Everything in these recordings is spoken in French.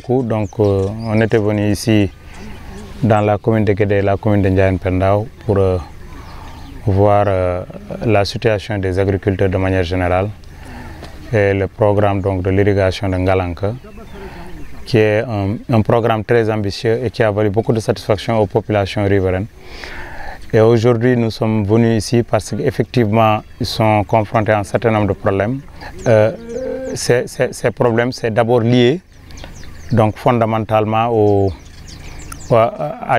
Donc on était venu ici dans la commune de Guédé, la commune de Ndiayène Pendao pour voir la situation des agriculteurs de manière générale et le programme donc, de l'irrigation de Ngalanka qui est un programme très ambitieux et qui a valu beaucoup de satisfaction aux populations riveraines. Et aujourd'hui nous sommes venus ici parce qu'effectivement ils sont confrontés à un certain nombre de problèmes. Ces problèmes c'est d'abord lié donc fondamentalement à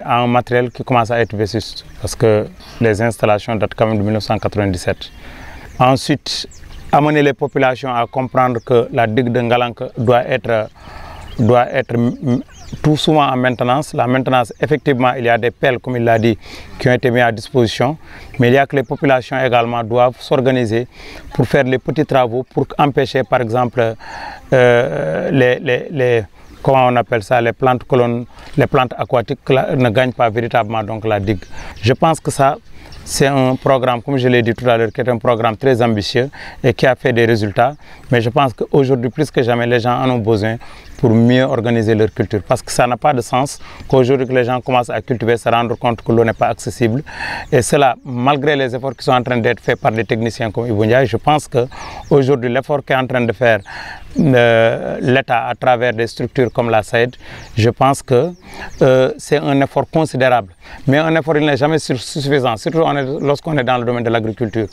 un matériel qui commence à être vétuste parce que les installations datent quand même de 1997. Ensuite, amener les populations à comprendre que la digue de Ngalanka doit être tout souvent en maintenance. La maintenance, effectivement, il y a des pelles, comme il l'a dit, qui ont été mises à disposition, mais il y a que les populations également doivent s'organiser pour faire les petits travaux, pour empêcher, par exemple, comment on appelle ça, les plantes aquatiques ne gagnent pas véritablement donc la digue. Je pense que ça, c'est un programme, comme je l'ai dit tout à l'heure, qui est un programme très ambitieux et qui a fait des résultats. Mais je pense qu'aujourd'hui, plus que jamais, les gens en ont besoin pour mieux organiser leur culture. Parce que ça n'a pas de sens qu'aujourd'hui que les gens commencent à cultiver, se rendre compte que l'eau n'est pas accessible. Et cela, malgré les efforts qui sont en train d'être faits par des techniciens comme Ibou Ndiaye, je pense qu'aujourd'hui, l'effort qu'est en train de faire l'État à travers des structures comme la SAED, je pense que c'est un effort considérable. Mais un effort, il n'est jamais suffisant, surtout lorsqu'on est dans le domaine de l'agriculture.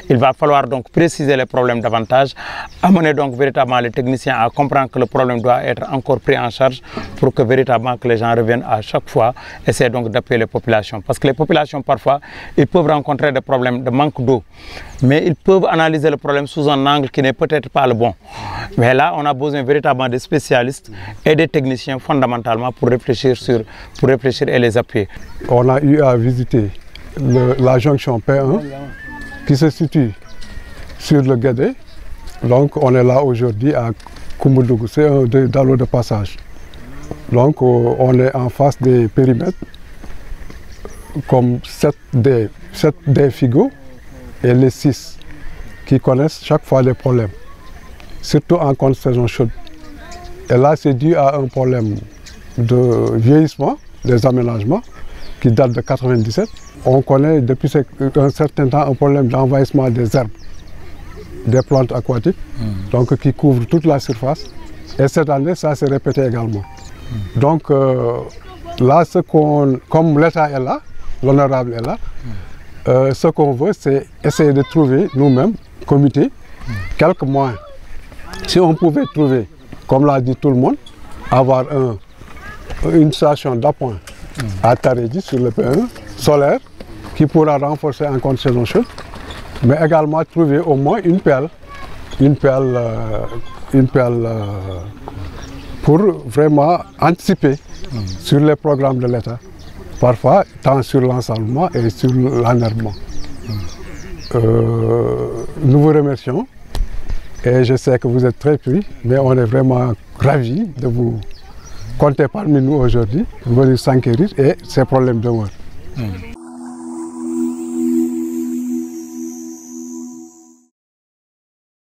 Il va falloir donc préciser les problèmes davantage, amener donc véritablement les techniciens à comprendre que le problème doit être encore pris en charge pour que véritablement que les gens reviennent à chaque fois, essayer donc d'appuyer les populations. Parce que les populations parfois, ils peuvent rencontrer des problèmes de manque d'eau, mais ils peuvent analyser le problème sous un angle qui n'est peut-être pas le bon. Mais là, on a besoin véritablement de spécialistes et des techniciens fondamentalement pour réfléchir et les appuyer. On a eu à visiter la jonction P1 qui se situe sur le Guédé. Donc on est là aujourd'hui à Koumoudougou, c'est un dallo de passage. Donc on est en face des périmètres comme 7D Figo et les 6 qui connaissent chaque fois les problèmes, surtout en contre-saison chaude. Et là c'est dû à un problème de vieillissement des aménagements qui date de 1997. On connaît depuis un certain temps un problème d'envahissement des herbes, des plantes aquatiques, donc qui couvrent toute la surface. Et cette année, ça s'est répété également. Donc là, comme l'État est là, l'honorable est là, ce qu'on veut, c'est essayer de trouver nous-mêmes, comité, quelques moyens. Si on pouvait trouver, comme l'a dit tout le monde, avoir une station d'appoint à Tarédi sur le P1, solaire, qui pourra renforcer en contre-saison chaude, mais également trouver au moins une pelle pour vraiment anticiper sur les programmes de l'État, parfois tant sur l'ensalement et sur l'enherbement. Nous vous remercions et je sais que vous êtes très pris, mais on est vraiment ravis de vous compter parmi nous aujourd'hui, venir s'enquérir et ces problèmes demeurent.